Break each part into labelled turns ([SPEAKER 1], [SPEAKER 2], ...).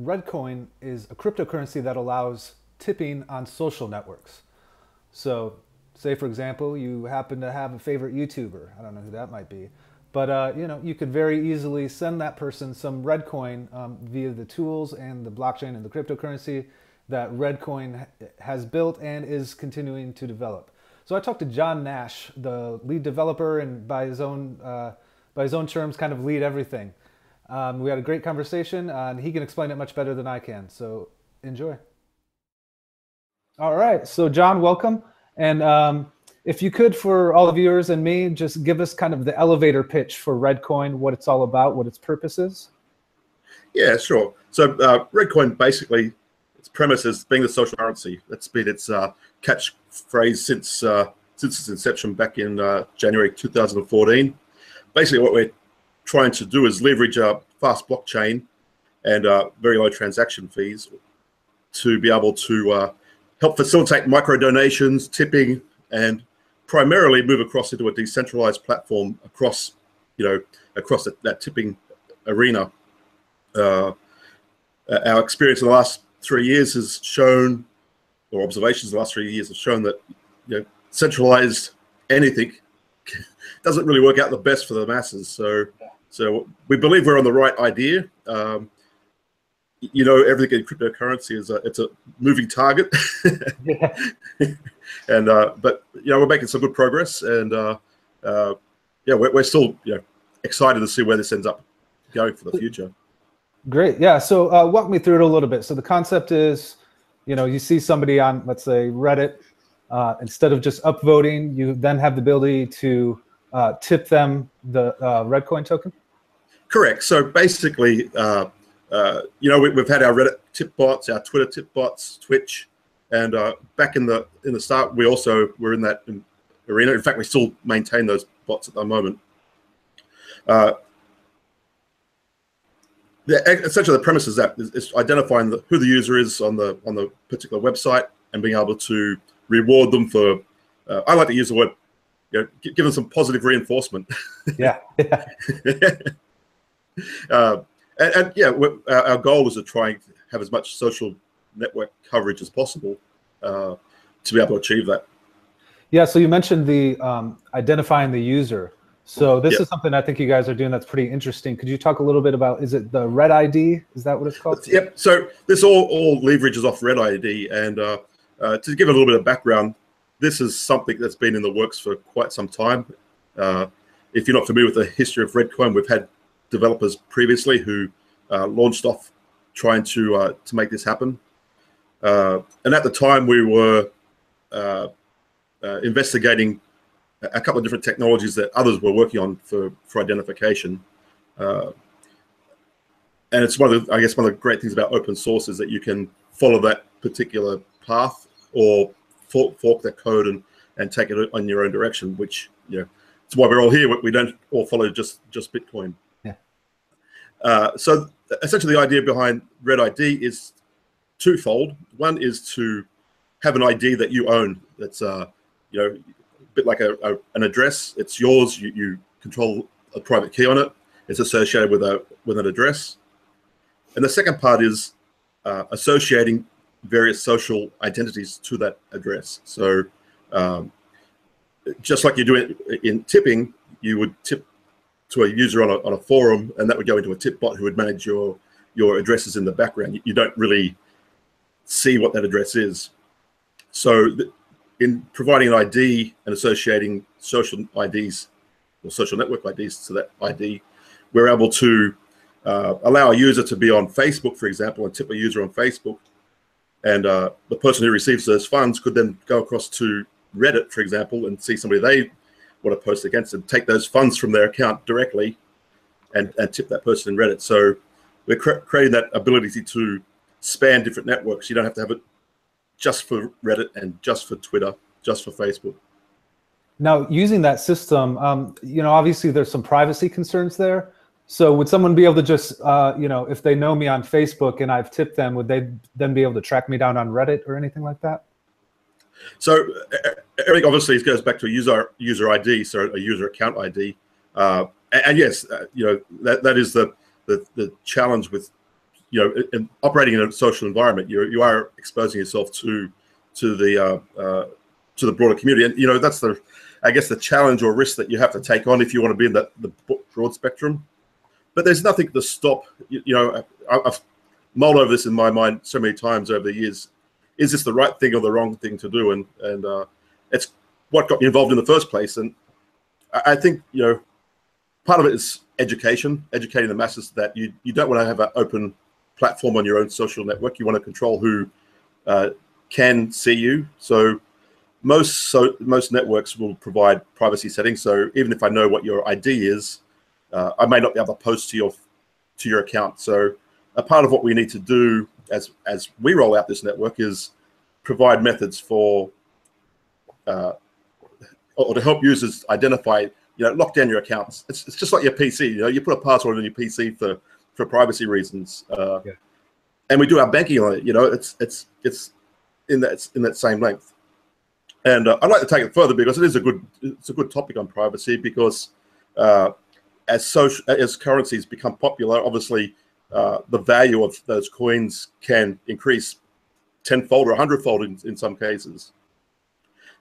[SPEAKER 1] Reddcoin is a cryptocurrency that allows tipping on social networks. So, say for example, you happen to have a favorite YouTuber. I don't know who that might be, but you could very easily send that person some Reddcoin via the tools and the blockchain and the cryptocurrency that Reddcoin has built and is continuing to develop. So I talked to John Nash, the lead developer, and by his own terms, kind of lead everything. We had a great conversation, and he can explain it much better than I can. So enjoy. All right. So John, welcome. And if you could, for all the viewers and me, just give us kind of the elevator pitch for Reddcoin, what it's all about, what its purpose is.
[SPEAKER 2] Yeah, sure. So Reddcoin basically, its premise is being the social currency. That's been its catchphrase since its inception back in January 2014. Basically, what we're trying to do is leverage a fast blockchain and very low transaction fees to be able to help facilitate micro donations, tipping, and primarily move across into a decentralized platform across that tipping arena. Our experience in the last 3 years has shown, or observations in the last 3 years have shown that centralized anything doesn't really work out the best for the masses. So we believe we're on the right idea. Everything in cryptocurrency it's a moving target.
[SPEAKER 1] Yeah.
[SPEAKER 2] And but we're making some good progress, and we're still excited to see where this ends up going for the future.
[SPEAKER 1] Great. Yeah. So walk me through it a little bit. So the concept is, you see somebody on, let's say, Reddit. Instead of just upvoting, you then have the ability to tip them the Reddcoin token.
[SPEAKER 2] Correct. So basically, we've had our Reddit tip bots, our Twitter tip bots, Twitch, and back in the start, we also were in that arena. In fact, we still maintain those bots at the moment. Essentially, the premise is that is identifying who the user is on the particular website and being able to reward them for. I like to use the word, give them some positive reinforcement.
[SPEAKER 1] Yeah.
[SPEAKER 2] Our goal is to try and have as much social network coverage as possible to be able to achieve that.
[SPEAKER 1] Yeah. So you mentioned the identifying the user. So this is something I think you guys are doing that's pretty interesting. Could you talk a little bit about, is it the Red ID? Is that what it's called?
[SPEAKER 2] Yep. So this all leverages off Red ID. And to give a little bit of background, this is something that's been in the works for quite some time. If you're not familiar with the history of Reddcoin, we've had developers previously who launched off trying to make this happen. And at the time, we were investigating a couple of different technologies that others were working on for identification. And it's one of the great things about open source is that you can follow that particular path or fork that code and take it on your own direction, which it's why we're all here. We don't all follow just Bitcoin.
[SPEAKER 1] Yeah.
[SPEAKER 2] So essentially, the idea behind Red ID is twofold. One is to have an ID that you own. That's a bit like an address. It's yours. You control a private key on it. It's associated with an address. And the second part is associating various social identities to that address. So just like you do it in tipping, you would tip to a user on a forum, and that would go into a tip bot who would manage your addresses in the background. You don't really see what that address is. So in providing an ID and associating social IDs or social network IDs to that ID, we're able to allow a user to be on Facebook, for example, and tip a user on Facebook. And the person who receives those funds could then go across to Reddit, for example, and see somebody they want to post against and take those funds from their account directly and tip that person in Reddit. So we're creating that ability to span different networks. You don't have to have it just for Reddit and just for Twitter, just for Facebook.
[SPEAKER 1] Now, using that system, obviously there's some privacy concerns there. So would someone be able to just, if they know me on Facebook and I've tipped them, would they then be able to track me down on Reddit or anything like that?
[SPEAKER 2] So everything obviously goes back to a user ID, so a user account ID. And yes, that is the challenge with operating in a social environment, you are exposing yourself to the broader community, and that's the challenge or risk that you have to take on if you want to be in the broad spectrum. But there's nothing to stop. I've mulled over this in my mind so many times over the years. Is this the right thing or the wrong thing to do? And it's what got me involved in the first place. And I think part of it is educating the masses that you don't want to have an open platform on your own social network. You want to control who can see you. So most networks will provide privacy settings. So even if I know what your ID is, I may not be able to post to your account. So a part of what we need to do as we roll out this network is provide methods for or to help users identify, lock down your accounts. It's just like your PC. You put a password on your PC for privacy reasons, and we do our banking on it. It's in that same length. And I'd like to take it further because it's a good topic on privacy, because as currencies become popular, obviously the value of those coins can increase tenfold or 100-fold in some cases.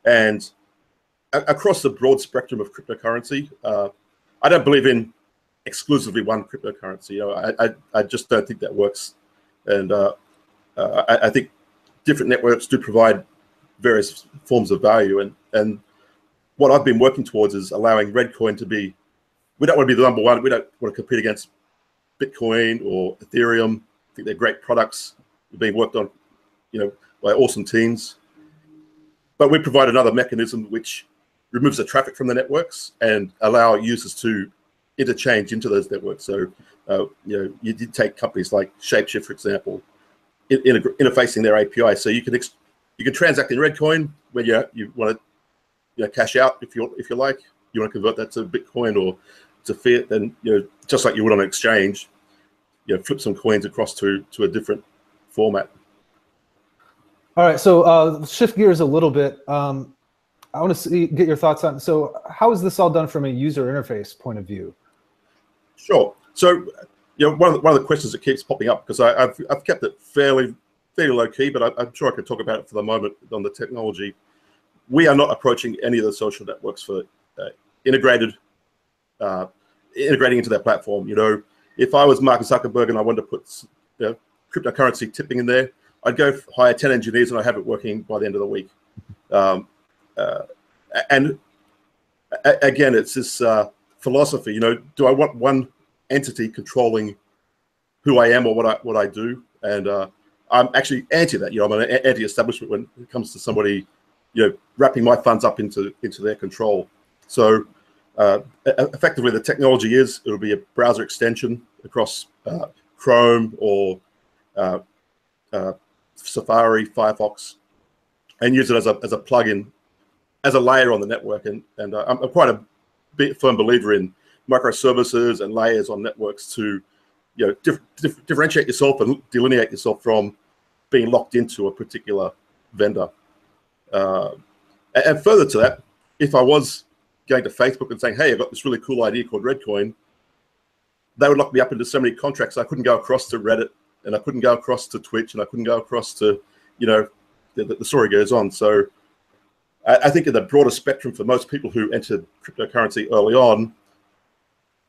[SPEAKER 2] And across the broad spectrum of cryptocurrency, I don't believe in exclusively one cryptocurrency. I just don't think that works. And I think different networks do provide various forms of value. And what I've been working towards is allowing Reddcoin to be, we don't want to be the number one. We don't want to compete against Bitcoin or Ethereum. I think they're great products. They're being worked on, by awesome teams. But we provide another mechanism which removes the traffic from the networks and allow users to interchange into those networks. So, you did take companies like Shapeshift, for example, interfacing their API. So you can transact in Reddcoin when you want to cash out if you like. You want to convert that to Bitcoin or to fiat, then just like you would on an exchange, flip some coins across to a different format.
[SPEAKER 1] All right, so shift gears a little bit. I want to get your thoughts on, so how is this all done from a user interface point of view?
[SPEAKER 2] Sure. So, one of the questions that keeps popping up, because I've kept it fairly low key, but I'm sure I could talk about it for the moment on the technology. We are not approaching any of the social networks for integrating into their platform. If I was Mark Zuckerberg and I wanted to put cryptocurrency tipping in there, I'd go hire 10 engineers and I'd have it working by the end of the week. And again, it's this philosophy. Do I want one entity controlling who I am or what I do? And I'm actually anti that. I'm an anti-establishment when it comes to somebody, wrapping my funds up into their control. So effectively, the technology it'll be a browser extension across Chrome or Safari, Firefox, and use it as a plugin, as a layer on the network. And I'm quite a firm believer in microservices and layers on networks to differentiate yourself and delineate yourself from being locked into a particular vendor. And further to that, if I was going to Facebook and saying, hey, I've got this really cool idea called Reddcoin, they would lock me up into so many contracts I couldn't go across to Reddit, and I couldn't go across to Twitch, and I couldn't go across to, the story goes on. So I think in the broader spectrum, for most people who entered cryptocurrency early on,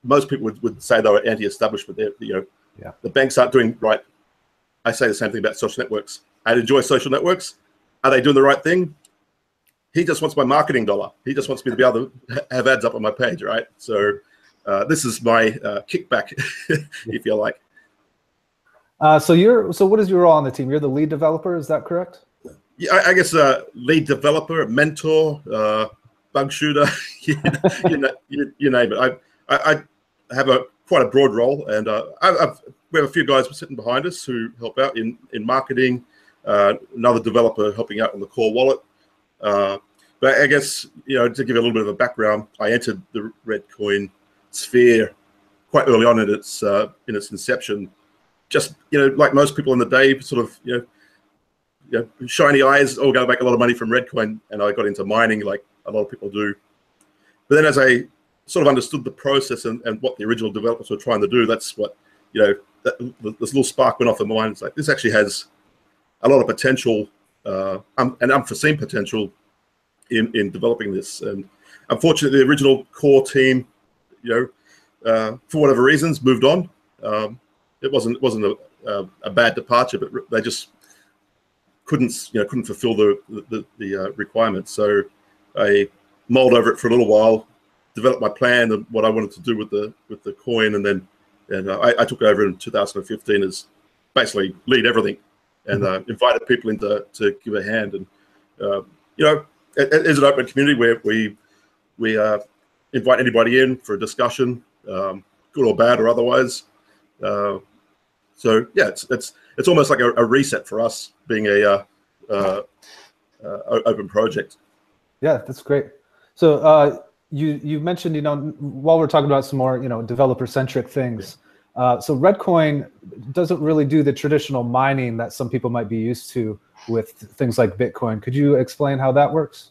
[SPEAKER 2] most people would say they were anti-establishment. The banks aren't doing right. I say the same thing about social networks. I enjoy social networks. Are they doing the right thing? He just wants my marketing dollar. He just wants me to be able to have ads up on my page, right? So this is my kickback, if you like.
[SPEAKER 1] So what is your role on the team? You're the lead developer, is that correct?
[SPEAKER 2] Yeah, I guess lead developer, mentor, bug shooter, you name it. I have quite a broad role, and we have a few guys sitting behind us who help out in marketing. Another developer helping out on the core wallet. But I guess, to give you a little bit of a background, I entered the Reddcoin sphere quite early on in its inception. Just, like most people in the day, sort of, shiny eyes, all going to make a lot of money from Reddcoin. And I got into mining like a lot of people do. But then as I sort of understood the process and what the original developers were trying to do, that's what, this little spark went off in my mind. It's like, this actually has a lot of potential and unforeseen potential in developing this. And unfortunately, the original core team, for whatever reasons, moved on. It wasn't a bad departure, but they just couldn't fulfill the requirements. So I mulled over it for a little while, developed my plan of what I wanted to do with the coin, and then I took over in 2015 as basically lead everything, and invited people in to give a hand. And it's an open community where we invite anybody in for a discussion, good or bad or otherwise. So yeah, it's almost like a reset for us, being a open project.
[SPEAKER 1] Yeah, that's great. So you mentioned, while we're talking about some more developer centric things, so Reddcoin doesn't really do the traditional mining that some people might be used to with things like Bitcoin. Could you explain how that works?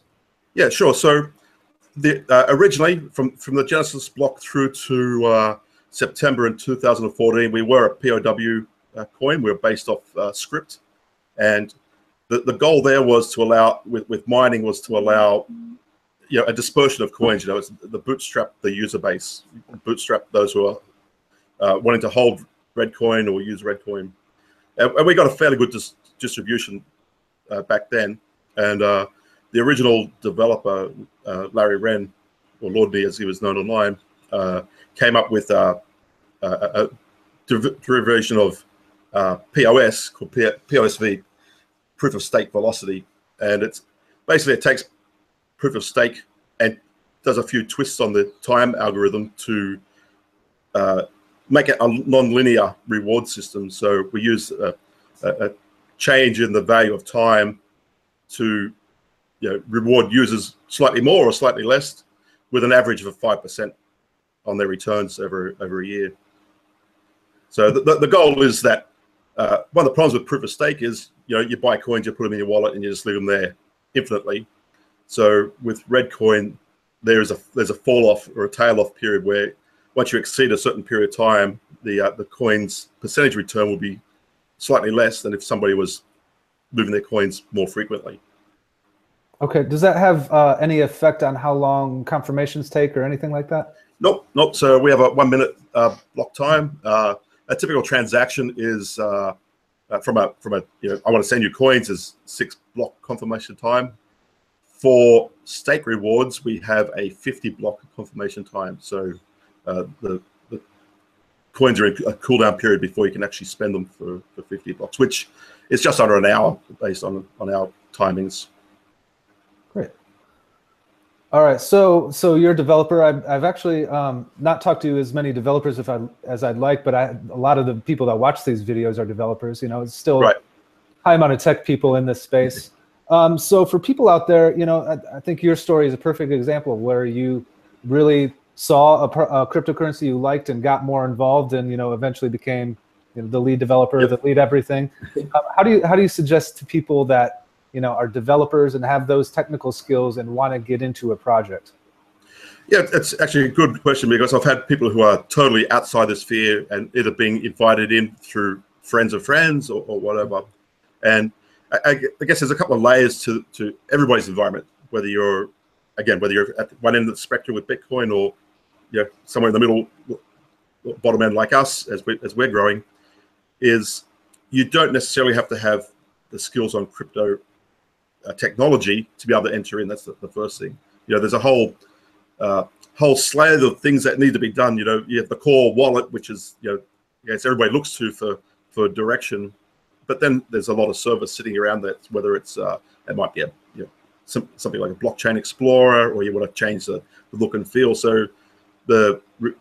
[SPEAKER 2] Yeah, sure. So originally, from the Genesis block through to September in 2014, we were a POW coin. We were based off script, and the goal there was to allow, with mining, was to allow a dispersion of coins. It's the bootstrap the user base, bootstrap those who are wanting to hold Reddcoin or use Reddcoin, and we got a fairly good distribution back then. And the original developer, Larry Wren, or Lord Me as he was known online, came up with a derivation of POS called POSV, proof of stake velocity. And it's basically, it takes proof of stake and does a few twists on the time algorithm to make it a non-linear reward system. So we use a change in the value of time to reward users slightly more or slightly less, with an average of 5% on their returns over a year. So the goal is that one of the problems with proof of stake is you buy coins, you put them in your wallet, and you just leave them there infinitely. So with Reddcoin, there's a fall off or a tail off period where once you exceed a certain period of time, the coin's percentage return will be slightly less than if somebody was moving their coins more frequently. Okay.
[SPEAKER 1] Does that have any effect on how long confirmations take or anything like that?
[SPEAKER 2] Nope. So we have a 1 minute block time. A typical transaction is from a I want to send you coins is 6 block confirmation time. For stake rewards, we have a 50 block confirmation time. So the coins are in a cooldown period before you can actually spend them for 50 blocks, which is just under an hour based on our timings.
[SPEAKER 1] Great. All right, so you're a developer. I've actually not talked to as many developers as I'd like, but a lot of the people that watch these videos are developers. It's still
[SPEAKER 2] right.
[SPEAKER 1] High amount of tech people in this space. So for people out there, I think your story is a perfect example of where you really saw a cryptocurrency you liked and got more involved, and eventually became the lead developer, the lead everything. How do you suggest to people that are developers and have those technical skills and want to get into a project?
[SPEAKER 2] Yeah, it's actually a good question, because I've had people who are totally outside the sphere and either being invited in through friends of friends or whatever. And I guess there's a couple of layers to everybody's environment, whether you're at one end of the spectrum with Bitcoin or somewhere in the middle, bottom end like us as we're growing, is you don't necessarily have to have the skills on crypto technology to be able to enter in. That's the first thing. There's a whole slate of things that need to be done. You have the core wallet, which is everybody looks to for direction, but then there's a lot of service sitting around that. Whether it's it might be something like a blockchain explorer, or you want to change the look and feel. So when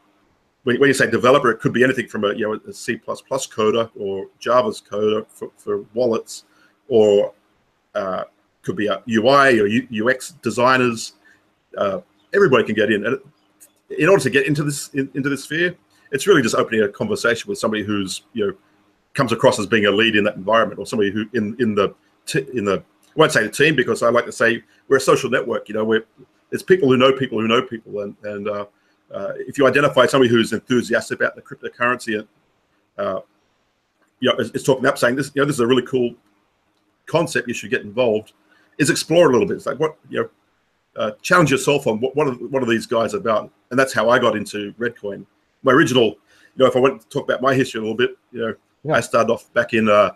[SPEAKER 2] you say developer, it could be anything from a C++ coder or Java's coder for wallets, or could be a UI or UX designers. Everybody can get in. And in order to get into this sphere, it's really just opening a conversation with somebody who's comes across as being a lead in that environment, or somebody who in the I won't say the team, because I like to say we're a social network. It's people who know people who know people, and if you identify somebody who's enthusiastic about the cryptocurrency, is talking up, saying this, this is a really cool concept. You should get involved. Is explore a little bit. It's like challenge yourself on what are these guys about, and that's how I got into Redcoin. My original, if I want to talk about my history a little bit, I started off back in. I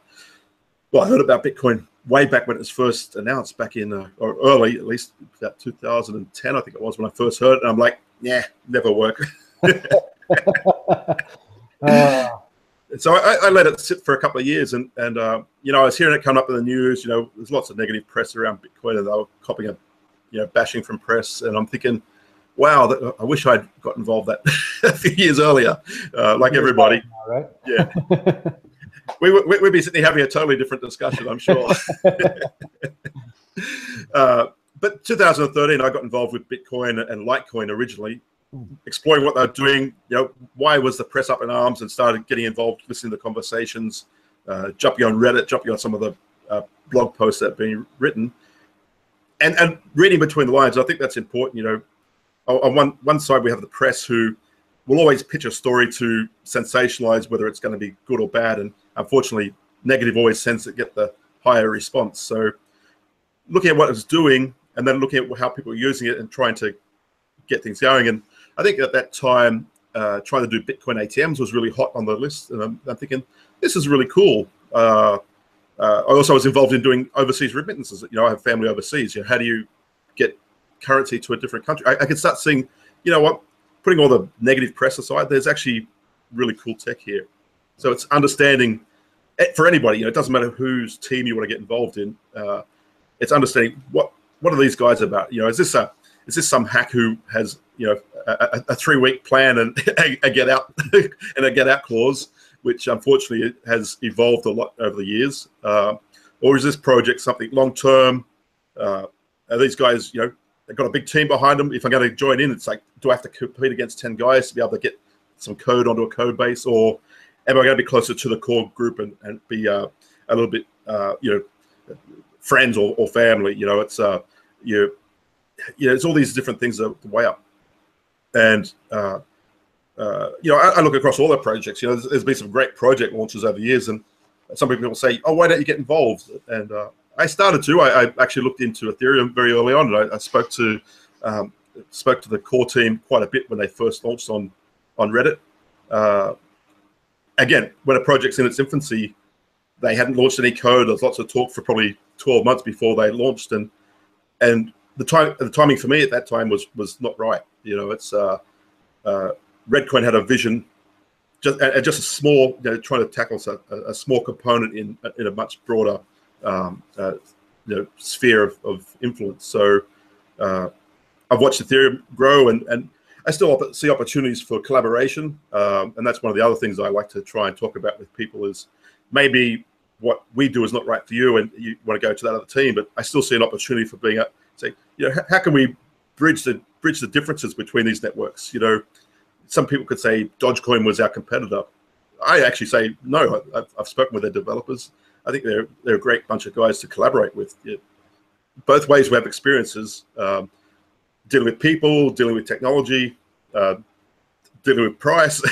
[SPEAKER 2] heard about Bitcoin way back when it was first announced, back in or early, at least about 2010, I think it was when I first heard it. And I'm like, never work. So I let it sit for a couple of years, and I was hearing it come up in the news. There's lots of negative press around Bitcoin, and they were copying up, bashing from press. And I'm thinking, wow, I wish I'd got involved that a few years earlier, like everybody.
[SPEAKER 1] Right?
[SPEAKER 2] Yeah. We'd be sitting here having a totally different discussion, I'm sure. But 2013, I got involved with Bitcoin and Litecoin originally, exploring what they're doing. Why was the press up in arms, and started getting involved, listening to conversations, jumping on Reddit, jumping on some of the blog posts that have been written, and reading between the lines. I think that's important. On one side, we have the press who will always pitch a story to sensationalize whether it's going to be good or bad. And unfortunately, negative always tends to get the higher response. So looking at what it's doing, and then looking at how people are using it and trying to get things going. And I think at that time, trying to do Bitcoin ATMs was really hot on the list. And I'm thinking, this is really cool. I also was involved in doing overseas remittances. I have family overseas. How do you get currency to a different country? I could start seeing, putting all the negative press aside, there's actually really cool tech here. So it's understanding, for anybody, it doesn't matter whose team you want to get involved in. It's understanding what are these guys about? Is this some hack who has a 3-week plan and a get out and a get out clause, which unfortunately has evolved a lot over the years, or is this project something long term? Are these guys, they've got a big team behind them? If I'm going to join in, it's like, do I have to compete against 10 guys to be able to get some code onto a code base, or am I going to be closer to the core group and be a little bit, friends or family? It's it's all these different things that weigh up. And I look across all the projects. There's been some great project launches over the years, and some people will say, "Oh, why don't you get involved?" And I started to. I actually looked into Ethereum very early on, and I spoke to the core team quite a bit when they first launched on Reddit. Again, when a project's in its infancy, they hadn't launched any code. There was lots of talk for probably 12 months before they launched, and the timing for me at that time was not right. It's Redcoin had a vision, just a small, trying to tackle a small component in a much broader sphere of influence. So I've watched Ethereum grow, and I still see opportunities for collaboration. And that's one of the other things I like to try and talk about with people is maybe what we do is not right for you, and you want to go to that other team. But I still see an opportunity for being how can we bridge the differences between these networks? Some people could say Dogecoin was our competitor. I actually say no. I've spoken with their developers. I think they're a great bunch of guys to collaborate with. Both ways we have experiences, dealing with people, dealing with technology, dealing with price,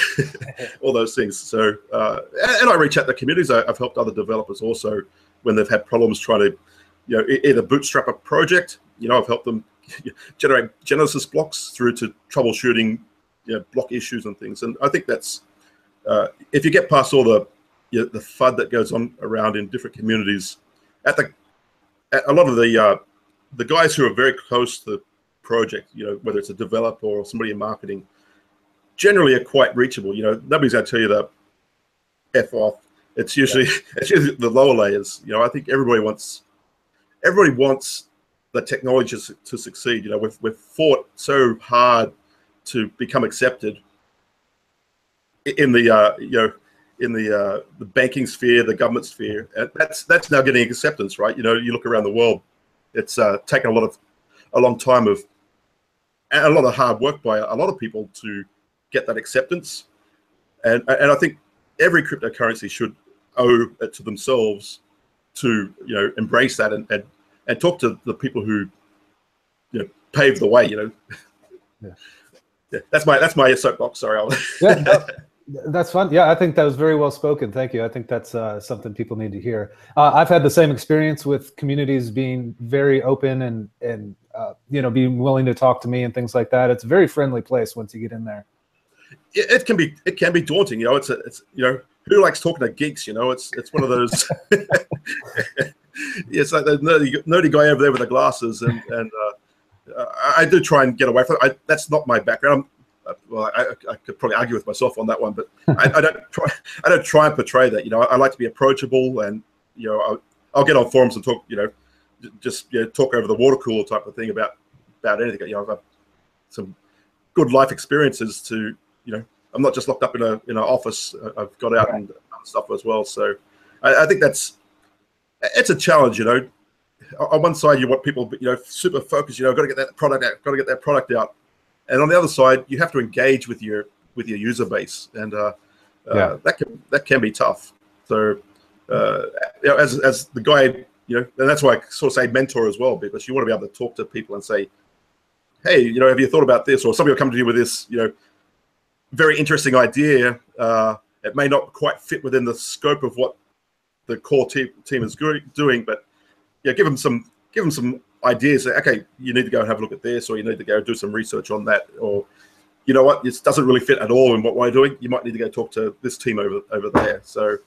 [SPEAKER 2] all those things. So, and I reach out to communities. I've helped other developers also when they've had problems trying to, either bootstrap a project. I've helped them generate Genesis blocks through to troubleshooting, block issues and things. And I think that's if you get past all the FUD that goes on around in different communities, a lot of the guys who are very close to the project, whether it's a developer or somebody in marketing, generally are quite reachable. Nobody's going to tell you the F off. It's usually the lower layers. I think everybody wants the technology to succeed. We've fought so hard to become accepted in the the banking sphere, the government sphere. That's now getting acceptance, right? You look around the world, it's taken a long time of and a lot of hard work by a lot of people to get that acceptance. And I think every cryptocurrency should owe it to themselves to embrace that and talk to the people who paved the way. Yeah. That's my soapbox. Sorry.
[SPEAKER 1] Yeah, That's fun. Yeah, I think that was very well spoken. Thank you. I think that's something people need to hear. I've had the same experience with communities being very open and being willing to talk to me and things like that. It's a very friendly place once you get in there.
[SPEAKER 2] It can be daunting. It's who likes talking to geeks? It's one of those. It's like the nerdy guy over there with the glasses, and I do try and get away from it. That's not my background. Well, I could probably argue with myself on that one, but I don't try and portray that. I like to be approachable, and I'll get on forums and talk. Just talk over the water cooler type of thing about anything. I've got some good life experiences to. I'm not just locked up in an office. I've got out and stuff as well. So I think it's a challenge. On one side you want people, super focused. Got to get that product out. Got to get that product out. And on the other side, you have to engage with your user base, and that can be tough. So, as the guy, and that's why I sort of say mentor as well, because you want to be able to talk to people and say, hey, have you thought about this? Or somebody will come to you with this, very interesting idea. It may not quite fit within the scope of what the core team is doing, but give them some ideas. Okay, you need to go and have a look at this, or you need to go do some research on that, or this doesn't really fit at all in what we're doing. You might need to go talk to this team over there. So,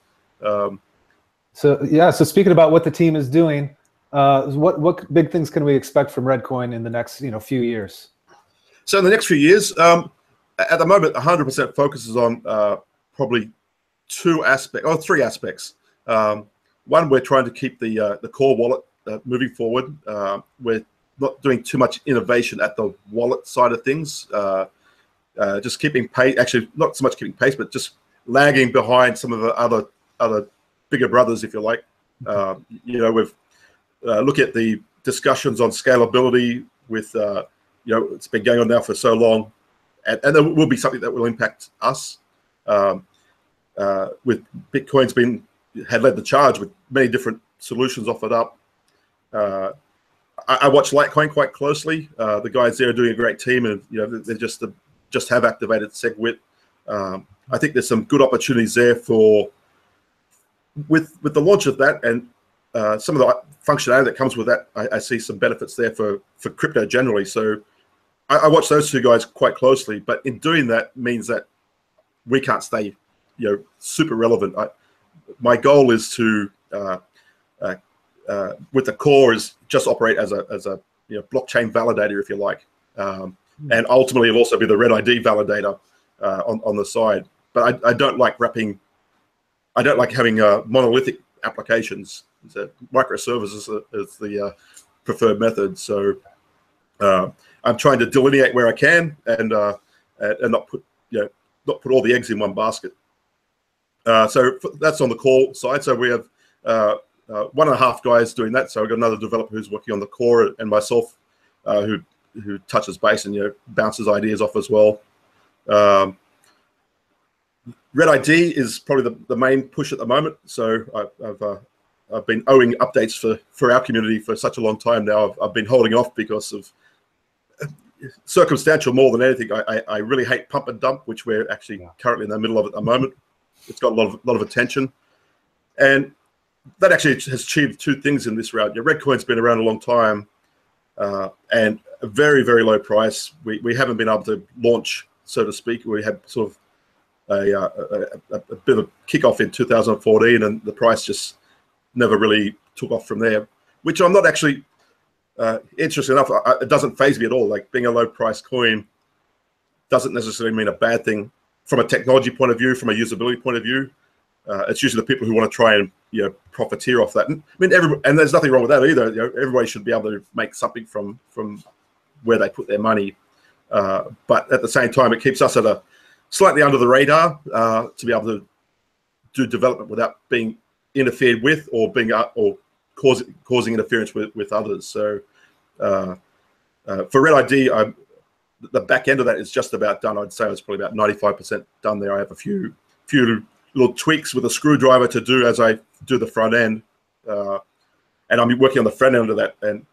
[SPEAKER 1] So speaking about what the team is doing, what big things can we expect from Reddcoin in the next few years?
[SPEAKER 2] So in the next few years, at the moment, 100% focuses on probably three aspects. One, we're trying to keep the core wallet moving forward. We're not doing too much innovation at the wallet side of things. Just keeping pace. Actually, not so much keeping pace, but just lagging behind some of the other bigger brothers, if you like. We've look at the discussions on scalability with it's been going on now for so long, and there will be something that will impact us. With Bitcoin's had led the charge with many different solutions offered up. I watch Litecoin quite closely. The guys there are doing a great team, and they just have activated SegWit. I think there's some good opportunities there with the launch of that, and some of the functionality that comes with that. I see some benefits there for crypto generally. So I watch those two guys quite closely. But in doing that means that we can't stay super relevant. My goal is to with the core is just operate as a blockchain validator, if you like, and ultimately it'll also be the Red ID validator on the side. But I don't like wrapping. I don't like having monolithic applications. So microservices is the preferred method. So I'm trying to delineate where I can and not put all the eggs in one basket. So that's on the core side. So we have 1.5 guys doing that. So we've got another developer who's working on the core, and myself who touches base and bounces ideas off as well. Red ID is probably the main push at the moment. So I've been owing updates for our community for such a long time now. I've been holding off because of circumstantial more than anything. I really hate pump and dump, which we're actually currently in the middle of at the moment. It's got a lot of attention, and that actually has achieved two things in this round. Redcoin's been around a long time, and a very, very low price. We haven't been able to launch, so to speak. We had sort of a bit of a kickoff in 2014, and the price just never really took off from there, which I'm not actually interesting enough. It doesn't faze me at all. Like, being a low price coin doesn't necessarily mean a bad thing from a technology point of view, from a usability point of view. It's usually the people who want to try and profiteer off that. And, I mean, and there's nothing wrong with that either. Everybody should be able to make something from where they put their money. But at the same time, it keeps us at a slightly under the radar to be able to do development without being interfered with or causing interference with others. So for Red ID, the back end of that is just about done. I'd say it's probably about 95% done there. I have a few little tweaks with a screwdriver to do as I do the front end, and I'm working on the front end of that. And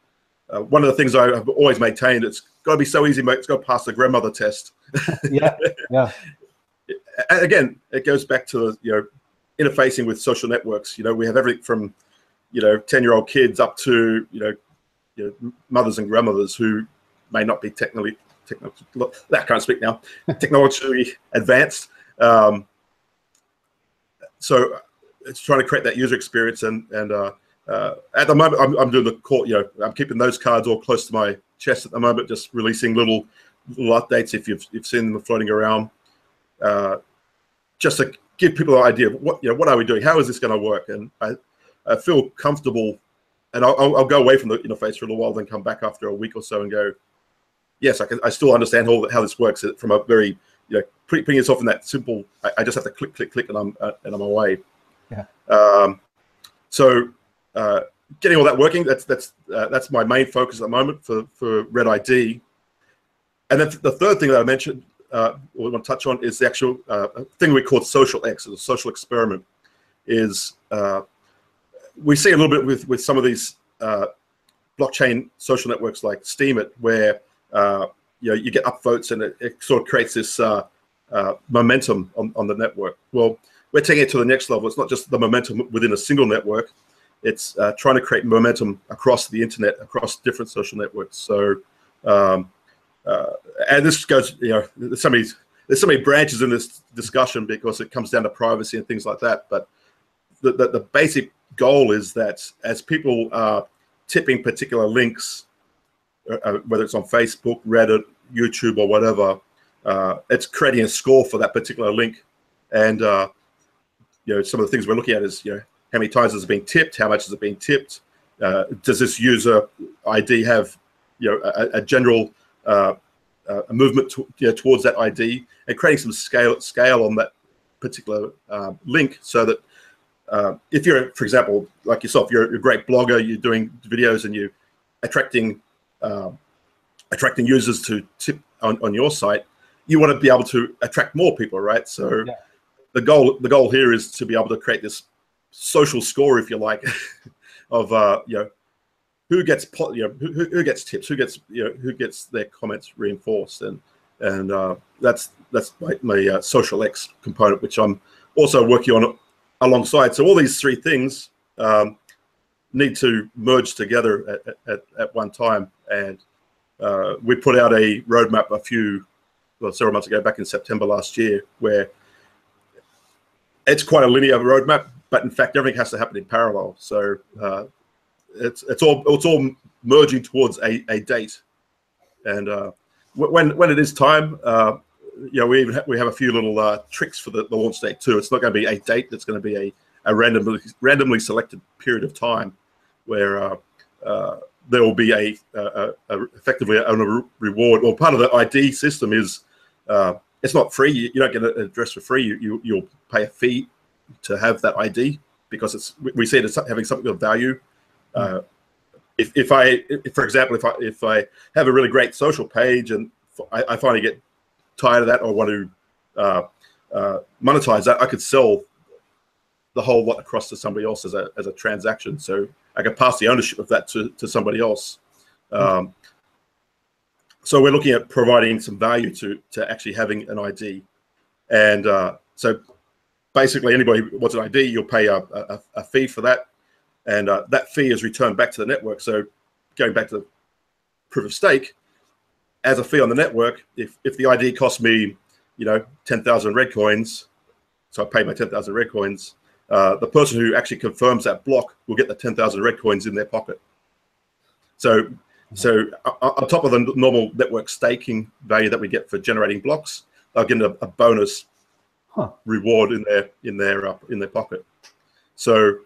[SPEAKER 2] one of the things I have always maintained, it's got to be so easy, mate. It's got to pass the grandmother test.
[SPEAKER 1] Yeah.
[SPEAKER 2] again, it goes back to interfacing with social networks. We have everything from 10-year-old kids up to mothers and grandmothers who may not be that can't speak now, technologically advanced. So it's trying to create that user experience, and at the moment I'm doing the core. I'm keeping those cards all close to my chest at the moment, just releasing little updates if you've seen them floating around, just to give people an idea of what are we doing, how is this going to work, and I feel comfortable, and I'll go away from the interface for a little while, then come back after a week or so and go, yes, I still understand how this works from a very putting yourself in that simple. I just have to click, and I'm away.
[SPEAKER 1] Yeah.
[SPEAKER 2] So getting all that working, that's my main focus at the moment for Red ID. And then the third thing that I mentioned, we want to touch on, is the actual thing we call social X, or the social experiment. Is we see a little bit with some of these blockchain social networks like Steemit, where you get upvotes and it sort of creates this momentum on the network. Well, we're taking it to the next level. It's not just the momentum within a single network. It's trying to create momentum across the internet, across different social networks. So, and this goes, there's so many branches in this discussion because it comes down to privacy and things like that. But the basic goal is that as people are tipping particular links, whether it's on Facebook, Reddit, YouTube, or whatever, it's creating a score for that particular link. And some of the things we're looking at is how many times is it being tipped, how much is it being tipped, does this user ID have a general movement towards that ID, and creating some scale on that particular link, so that if you're, for example, like yourself, you're a great blogger, you're doing videos and you're attracting users to tip on your site, you want to be able to attract more people, right? So yeah. The goal here is to be able to create this social score, if you like, of who gets who gets tips, who gets their comments reinforced, and that's my social X component, which I'm also working on alongside. So all these three things need to merge together at one time, and we put out a roadmap several months ago, back in September last year, where it's quite a linear roadmap, but in fact everything has to happen in parallel. So it's all merging towards a date, and when it is time, we have a few little tricks for the launch date too. It's not going to be a date; it's going to be a randomly selected period of time where there will be effectively a reward. Well, part of the ID system is it's not free. You don't get an address for free. You'll pay a fee to have that ID, because we see it as having something of value. If for example, if I have a really great social page and I finally get tired of that, or want to monetize that, I could sell the whole lot across to somebody else as a transaction. So I could pass the ownership of that to somebody else. So we're looking at providing some value to actually having an ID. And so basically anybody who wants an ID, you'll pay a fee for that. And that fee is returned back to the network. So going back to the proof of stake, as a fee on the network, if the ID costs me, 10,000 red coins, so I pay my 10,000 red coins, the person who actually confirms that block will get the 10,000 red coins in their pocket. So on top of the normal network staking value that we get for generating blocks, they'll get a bonus reward in their pocket. So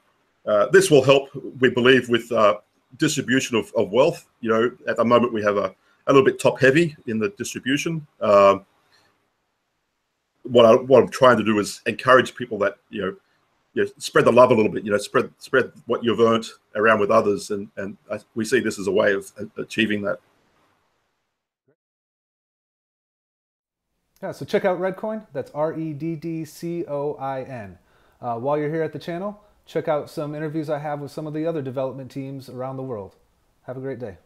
[SPEAKER 2] this will help, we believe, with distribution of wealth. At the moment we have a little bit top heavy in the distribution. What I'm trying to do is encourage people that spread the love a little bit. Spread what you've earned around with others, and we see this as a way of achieving that.
[SPEAKER 1] Yeah, so check out Reddcoin. That's REDDCOIN. While you're here at the channel, check out some interviews I have with some of the other development teams around the world. Have a great day.